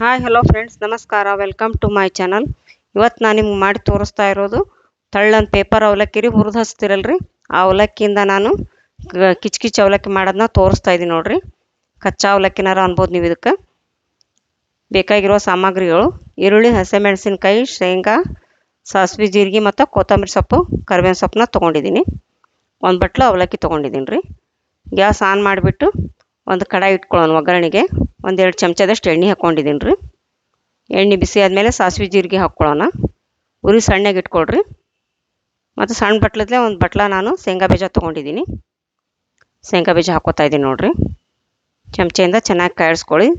Hi hello friends, ನಮಸ್ಕಾರ. Welcome to my channel. ಇವತ್ತು ನಾನು ನಿಮ್ಗೆ ಮಾಡಿ ತೋರಿಸ್ತಾ ಇರೋದು ತಳ್ಳನ್ ಪೇಪರ್ ಅವಲಕ್ಕಿ ರೀ. ಹುರಿದು ಹಚ್ತಿರಲ್ರಿ, ಆ ಅವಲಕ್ಕಿಯಿಂದ ನಾನು ಕಿಚ್ ಅವಲಕ್ಕಿ ಮಾಡೋದನ್ನ ತೋರಿಸ್ತಾ ಇದ್ದೀನಿ ನೋಡ್ರಿ. ಕಚ್ಚಾ ಅವಲಕ್ಕಿನಾರ ಅನ್ಬೋದು ನೀವು. ಇದಕ್ಕೆ ಬೇಕಾಗಿರೋ ಸಾಮಗ್ರಿಗಳು: ಈರುಳ್ಳಿ, ಹಸಿಮೆಣಸಿನ್ಕಾಯಿ, ಶೇಂಗಾ, ಸಾಸಿವೆ, ಜೀರಿಗೆ ಮತ್ತು ಕೊತ್ತಂಬರಿ ಸೊಪ್ಪು, ಕರಿಬೇವಿನ ಸೊಪ್ಪನ್ನ ತೊಗೊಂಡಿದ್ದೀನಿ. ಒಂದು ಬಟ್ಲು ಅವಲಕ್ಕಿ ತೊಗೊಂಡಿದ್ದೀನಿ ರೀ. ಗ್ಯಾಸ್ ಆನ್ ಮಾಡಿಬಿಟ್ಟು ಒಂದು ಕಡಾಯಿ ಇಟ್ಕೊಳ್ಳೋಣ. ಒಗ್ಗರಣೆಗೆ 1-2 ಚಮಚದಷ್ಟು ಎಣ್ಣೆ ಹಾಕ್ಕೊಂಡಿದ್ದೀನಿ ರೀ. ಎಣ್ಣೆ ಬಿಸಿ ಆದಮೇಲೆ ಸಾಸಿವೆ ಜೀರಿಗೆ ಹಾಕ್ಕೊಳ್ಳೋಣ. ಉರಿ ಸಣ್ಣಗೆ ಇಟ್ಕೊಳ್ರಿ. ಮತ್ತು ಸಣ್ಣ ಬಟ್ಲದ್ಲೆ ಒಂದು ಬಟ್ಲ ನಾನು ಶೇಂಗಾ ಬೀಜ ತೊಗೊಂಡಿದ್ದೀನಿ. ಶೇಂಗಾ ಬೀಜ ಹಾಕ್ಕೋತಾ ಇದ್ದೀನಿ ನೋಡಿರಿ. ಚಮಚೆಯಿಂದ ಚೆನ್ನಾಗಿ ಕಾಯಿಸ್ಕೊಳ್ಳಿ.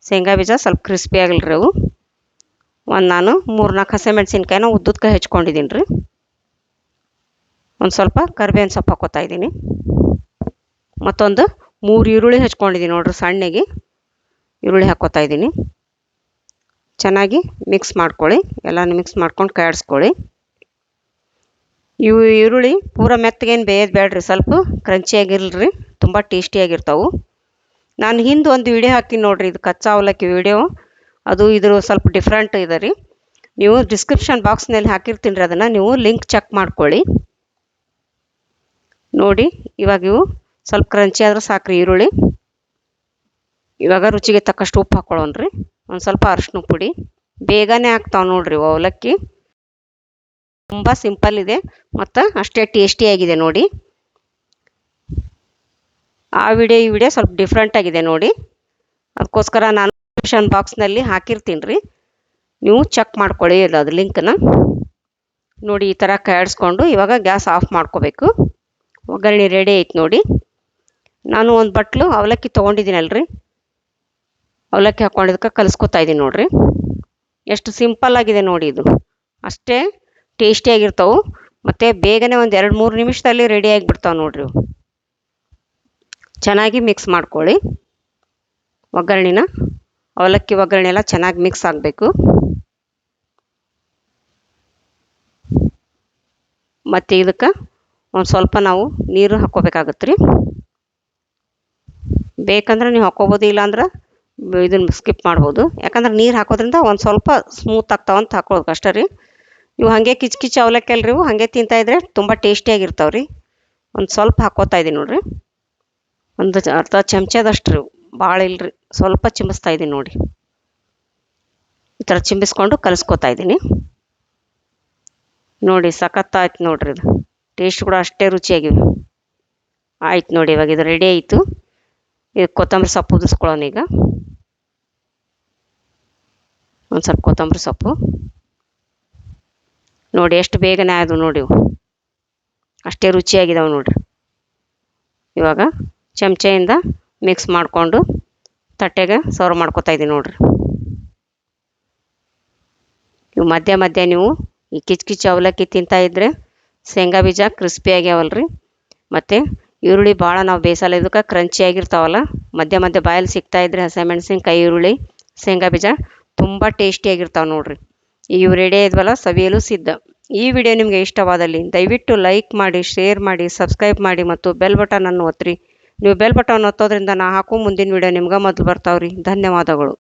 ಶೇಂಗಾ ಬೀಜ ಸ್ವಲ್ಪ ಕ್ರಿಸ್ಪಿ ಆಗಿಲ್ರಿ ಅವು. ನಾನು 3-4 ಹಸಿಮೆಣಸಿನ್ಕಾಯಿನ ಉದ್ದುದ್ಕಾಯಿ ಹೆಚ್ಕೊಂಡಿದ್ದೀನಿ ರೀ. ಒಂದು ಸ್ವಲ್ಪ ಕರಿಬೇವಿನ ಸೊಪ್ಪು ಹಾಕ್ಕೋತಾ ಇದ್ದೀನಿ. ಮತ್ತೊಂದು 3 ಈರುಳ್ಳಿ ಹೆಚ್ಕೊಂಡಿದ್ದೀನಿ ನೋಡಿರಿ. ಸಣ್ಣಗೆ ಈರುಳ್ಳಿ ಹಾಕ್ಕೋತಾ ಇದ್ದೀನಿ. ಚೆನ್ನಾಗಿ ಮಿಕ್ಸ್ ಮಾಡ್ಕೊಳ್ಳಿ. ಎಲ್ಲನೂ ಮಿಕ್ಸ್ ಮಾಡ್ಕೊಂಡು ಕಾಯಿಸ್ಕೊಳ್ಳಿ. ಇವು ಈರುಳ್ಳಿ ಪೂರ ಮೆತ್ತಗೇನು ಬೇಯೋದು ಬೇಡ್ರಿ, ಸ್ವಲ್ಪ ಕ್ರಂಚಿಯಾಗಿರಲ್ರಿ, ತುಂಬ ಟೇಸ್ಟಿಯಾಗಿರ್ತಾವೆ. ನಾನು ಹಿಂದೆ ಒಂದು ವಿಡಿಯೋ ಹಾಕಿನಿ ನೋಡಿರಿ, ಇದು ಕಚ್ಚಾ ಅವಲಕ್ಕಿ ವಿಡಿಯೋ. ಅದು ಇದ್ರ ಸ್ವಲ್ಪ ಡಿಫ್ರೆಂಟ್ ಇದೆ ರೀ. ನೀವು ಡಿಸ್ಕ್ರಿಪ್ಷನ್ ಬಾಕ್ಸ್ನಲ್ಲಿ ಹಾಕಿರ್ತೀನಿ ರೀ, ಅದನ್ನು ನೀವು ಲಿಂಕ್ ಚೆಕ್ ಮಾಡ್ಕೊಳ್ಳಿ ನೋಡಿ. ಇವಾಗ ಇವು ಸ್ವಲ್ಪ ಕ್ರಂಚಿ ಆದ್ರೆ ಸಾಕ್ರಿ ಈರುಳ್ಳಿ. ಇವಾಗ ರುಚಿಗೆ ತಕ್ಕಷ್ಟು ಉಪ್ಪು ಹಾಕ್ಕೊಳ್ಳೋಣ್ರಿ. ಒಂದು ಸ್ವಲ್ಪ ಅರಿಶಿನ ಪುಡಿ. ಬೇಗನೆ ಆಗ್ತಾವೆ ನೋಡಿರಿ ಅವಲಕ್ಕಿ. ತುಂಬ ಸಿಂಪಲ್ ಇದೆ ಮತ್ತು ಅಷ್ಟೇ ಟೇಸ್ಟಿಯಾಗಿದೆ ನೋಡಿ. ಈ ವಿಡಿಯೋ ಸ್ವಲ್ಪ ಡಿಫ್ರೆಂಟ್ ಆಗಿದೆ ನೋಡಿ. ಅದಕ್ಕೋಸ್ಕರ ನಾನು ಡಿಸ್ಕ್ರಿಪ್ಷನ್ ಬಾಕ್ಸ್ನಲ್ಲಿ ಹಾಕಿರ್ತೀನಿ ರೀ, ನೀವು ಚೆಕ್ ಮಾಡ್ಕೊಳ್ಳಿ ಅದು ಲಿಂಕ್ನ ನೋಡಿ. ಈ ಥರ ಕಾಯಿಸ್ಕೊಂಡು ಇವಾಗ ಗ್ಯಾಸ್ ಆಫ್ ಮಾಡ್ಕೋಬೇಕು. ಒಗ್ಗರಣೆ ರೆಡಿ ಐತೆ ನೋಡಿ. ನಾನು ಒಂದು ಬಟ್ಲು ಅವಲಕ್ಕಿ ತೊಗೊಂಡಿದ್ದೀನಲ್ರಿ, ಅವಲಕ್ಕಿ ಹಾಕ್ಕೊಂಡಿದ್ದಕ್ಕೆ ಕಲಿಸ್ಕೊತಾ ಇದ್ದೀನಿ ನೋಡಿರಿ. ಎಷ್ಟು ಸಿಂಪಲ್ ಆಗಿದೆ ನೋಡಿ. ಇದು ಅಷ್ಟೇ ಟೇಸ್ಟಿಯಾಗಿರ್ತಾವೆ ಮತ್ತು ಬೇಗನೆ ಒಂದು 2-3 ನಿಮಿಷದಲ್ಲಿ ರೆಡಿ ಆಗಿಬಿಡ್ತಾವೆ ನೋಡಿರಿ. ಚೆನ್ನಾಗಿ ಮಿಕ್ಸ್ ಮಾಡ್ಕೊಳ್ಳಿ. ಅವಲಕ್ಕಿ ಒಗ್ಗರಣೆ ಎಲ್ಲ ಚೆನ್ನಾಗಿ ಮಿಕ್ಸ್ ಆಗಬೇಕು. ಮತ್ತು ಇದಕ್ಕೆ ಒಂದು ಸ್ವಲ್ಪ ನಾವು ನೀರು ಹಾಕ್ಕೋಬೇಕಾಗತ್ತೆ ರೀ. ಬೇಕಂದ್ರೆ ನೀವು ಹಾಕ್ಕೋಬೋದು, ಇಲ್ಲಾಂದ್ರೆ ಇದನ್ನು ಸ್ಕಿಪ್ ಮಾಡ್ಬೋದು. ಯಾಕಂದ್ರೆ ನೀರು ಹಾಕೋದ್ರಿಂದ ಒಂದು ಸ್ವಲ್ಪ ಸ್ಮೂತ್ ಆಗ್ತಾವಂತ ಹಾಕ್ಕೋಬೇಕು ಅಷ್ಟೇ ರೀ. ಇವು ಹಾಗೆ ಕಿಚ್ ಅವಲಕ್ಕಿ ಅಲ್ರಿ, ಇವು ಹಾಗೆ ತಿಂತಾಯಿದ್ರೆ ತುಂಬ ಟೇಸ್ಟಿಯಾಗಿರ್ತಾವೆ ರೀ. ಒಂದು ಸ್ವಲ್ಪ ಹಾಕ್ಕೋತಾ ಇದ್ದೀನಿ ನೋಡಿರಿ. ಒಂದು ಅರ್ಧ ಚಮಚದಷ್ಟು ರೀ, ಭಾಳ ಇಲ್ರಿ, ಸ್ವಲ್ಪ ಚಿಂಬಿಸ್ತಾ ಇದ್ದೀನಿ ನೋಡಿ. ಈ ಥರ ಚಿಂಬಿಸ್ಕೊಂಡು ಕಲಿಸ್ಕೊತಾ ಇದ್ದೀನಿ ನೋಡಿ. ಸಖತ್ತಾಯ್ತು ನೋಡಿರಿ. ಇದು ಟೇಸ್ಟ್ ಕೂಡ ಅಷ್ಟೇ ರುಚಿಯಾಗಿವೆ. ಆಯ್ತು ನೋಡಿ, ಇವಾಗ ಇದು ರೆಡಿ ಆಯಿತು. ಇದು ಕೊತ್ತಂಬರಿ ಸೊಪ್ಪು ಉದಿಸ್ಕೊಳ್ಳೋಣ. ಈಗ ಒಂದು ಸ್ವಲ್ಪ ಕೊತ್ತಂಬರಿ ಸೊಪ್ಪು ನೋಡಿ. ಎಷ್ಟು ಬೇಗನೆ ಆದವು ನೋಡಿ. ಅಷ್ಟೇ ರುಚಿಯಾಗಿದ್ದಾವೆ ನೋಡಿರಿ. ಇವಾಗ ಚಮಚೆಯಿಂದ ಮಿಕ್ಸ್ ಮಾಡಿಕೊಂಡು ತಟ್ಟೆಗೆ ಸರ್ವ್ ಮಾಡ್ಕೊತಾ ಇದ್ದೀನಿ ನೋಡಿರಿ. ಇವು ಮಧ್ಯ ನೀವು ಈ ಕಿಚ್ ಅವಲಕ್ಕಿ ತಿಂತಾಯಿದ್ರೆ ಶೇಂಗಾ ಬೀಜ ಕ್ರಿಸ್ಪಿ ಆಗ್ಯಾವಲ್ರಿ, ಮತ್ತು ಈರುಳ್ಳಿ ಭಾಳ ನಾವು ಬೇಯಿಸಲ್ಲ, ಇದಕ್ಕೆ ಕ್ರಂಚಿಯಾಗಿರ್ತಾವಲ್ಲ. ಮಧ್ಯ ಬಾಯಲ್ಲಿ ಸಿಗ್ತಾಯಿದ್ರೆ ಹಸಿಮೆಣಸಿನ್ಕಾಯಿ, ಈರುಳ್ಳಿ, ಶೇಂಗಾ ಬೀಜ ತುಂಬ ಟೇಸ್ಟಿಯಾಗಿರ್ತಾವೆ ನೋಡಿರಿ. ಇವು ರೆಡಿ ಆದ್ವಲ್ಲ, ಸವಿಯಲು ಸಿದ್ಧ. ಈ ವಿಡಿಯೋ ನಿಮಗೆ ಇಷ್ಟವಾದಲ್ಲಿ ದಯವಿಟ್ಟು ಲೈಕ್ ಮಾಡಿ, ಶೇರ್ ಮಾಡಿ, ಸಬ್ಸ್ಕ್ರೈಬ್ ಮಾಡಿ ಮತ್ತು ಬೆಲ್ ಬಟನನ್ನು ಒತ್ತಿರಿ. ನೀವು ಬೆಲ್ ಬಟನ್ ಒತ್ತೋದ್ರಿಂದ ನಾ ಹಾಕೋ ಮುಂದಿನ ವಿಡಿಯೋ ನಿಮ್ಗೆ ಮೊದಲು ಬರ್ತಾವ್ರಿ. ಧನ್ಯವಾದಗಳು.